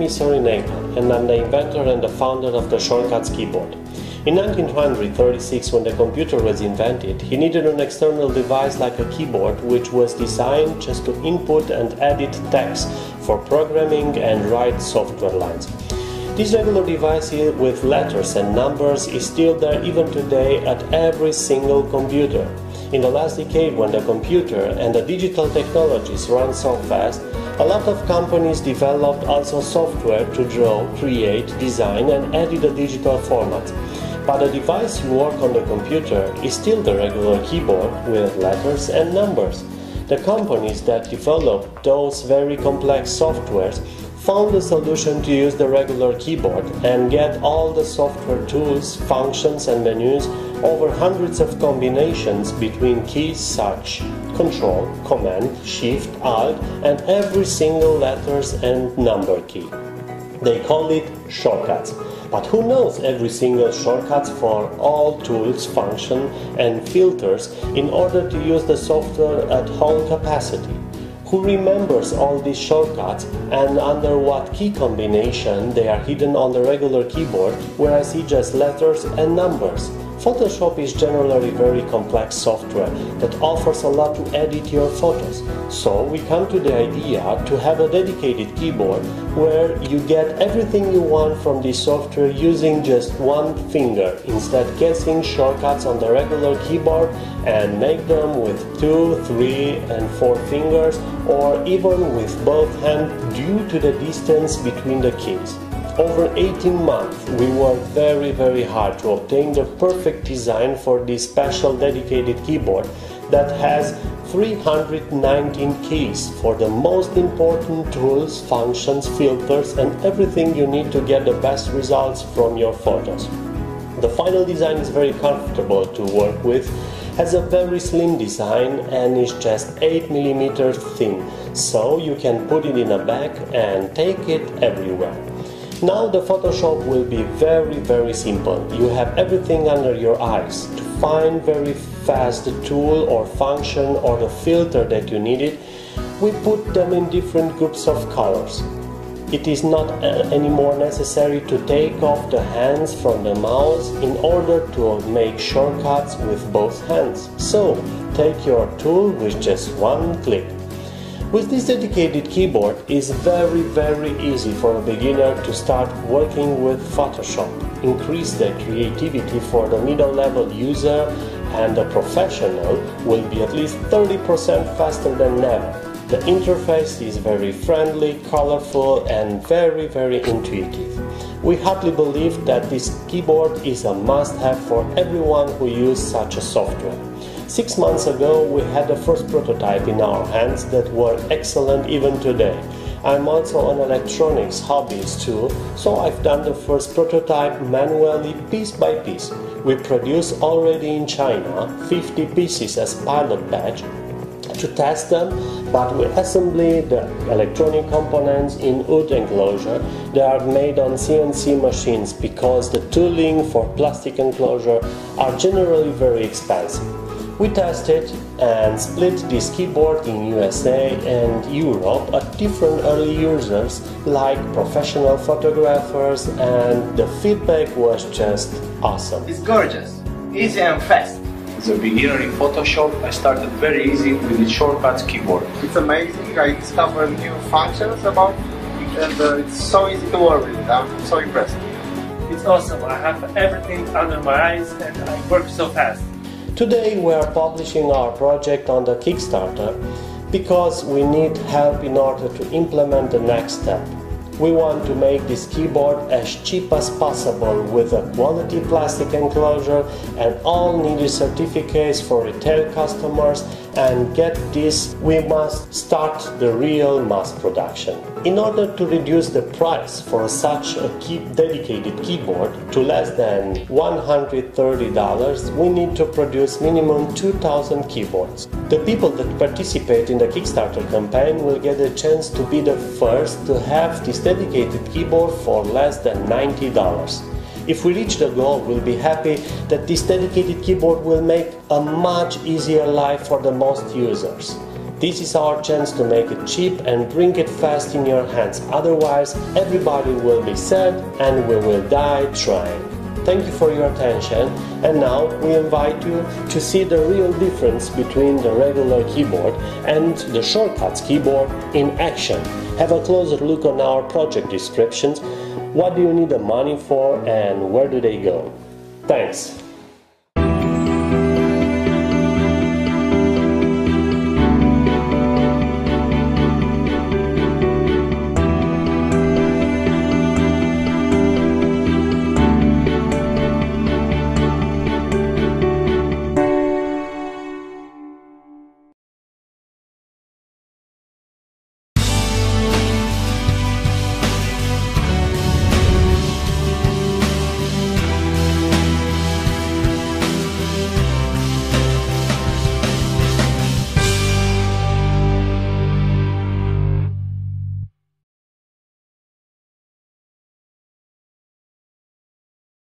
is Sorin Engel, and I'm the inventor and the founder of the Shortcuts keyboard. In 1936, when the computer was invented, he needed an external device like a keyboard, which was designed just to input and edit text for programming and write software lines. This regular device with letters and numbers is still there even today at every single computer. In the last decade, when the computer and the digital technologies ran so fast, a lot of companies developed also software to draw, create, design and edit the digital format. But the device you work on the computer is still the regular keyboard with letters and numbers. The companies that developed those very complex softwares found a solution to use the regular keyboard and get all the software tools, functions and menus over hundreds of combinations between keys such Control, Command, Shift, Alt and every single letters and number key. They call it shortcuts. But who knows every single shortcuts for all tools, function and filters in order to use the software at whole capacity? Who remembers all these shortcuts and under what key combination they are hidden on the regular keyboard, where I see just letters and numbers? Photoshop is generally very complex software that offers a lot to edit your photos. So we come to the idea to have a dedicated keyboard where you get everything you want from this software using just one finger, instead guessing shortcuts on the regular keyboard and make them with 2, 3 and 4 fingers or even with both hands due to the distance between the keys. Over 18 months we worked very hard to obtain the perfect design for this special dedicated keyboard that has 319 keys for the most important tools, functions, filters and everything you need to get the best results from your photos. The final design is very comfortable to work with, has a very slim design and is just 8 mm thin, so you can put it in a bag and take it everywhere. Now the Photoshop will be very simple. You have everything under your eyes. To find very fast the tool or function or the filter that you needed, we put them in different groups of colors. It is not anymore necessary to take off the hands from the mouse in order to make shortcuts with both hands. So take your tool with just one click. With this dedicated keyboard, it's very easy for a beginner to start working with Photoshop. Increase the creativity for the middle-level user, and the professional will be at least 30% faster than ever. The interface is very friendly, colorful and very intuitive. We hardly believe that this keyboard is a must-have for everyone who uses such a software. 6 months ago we had the first prototype in our hands that work excellent even today. I'm also an electronics hobbyist too, so I've done the first prototype manually piece by piece. We produce already in China 50 pieces as pilot batch to test them, but we assemble the electronic components in wood enclosure. They are made on CNC machines because the tooling for plastic enclosure are generally very expensive. We tested and split this keyboard in USA and Europe at different early users like professional photographers, and the feedback was just awesome. It's gorgeous, easy and fast. As a beginner in Photoshop, I started very easy with the Shortcuts keyboard. It's amazing, I discovered new functions about it and it's so easy to work with. I'm so impressed. It's awesome, I have everything under my eyes and I work so fast. Today we are publishing our project on the Kickstarter because we need help in order to implement the next step. We want to make this keyboard as cheap as possible with a quality plastic enclosure and all needed certificates for retail customers, and get this we must start the real mass production. In order to reduce the price for such a dedicated keyboard to less than $130, we need to produce minimum 2,000 keyboards. The people that participate in the Kickstarter campaign will get a chance to be the first to have this dedicated keyboard for less than $90. If we reach the goal, we'll be happy that this dedicated keyboard will make a much easier life for the most users. This is our chance to make it cheap and bring it fast in your hands, otherwise everybody will be sad and we will die trying. Thank you for your attention, and now we invite you to see the real difference between the regular keyboard and the shortcuts keyboard in action. Have a closer look on our project descriptions. What do you need the money for and where do they go? Thanks!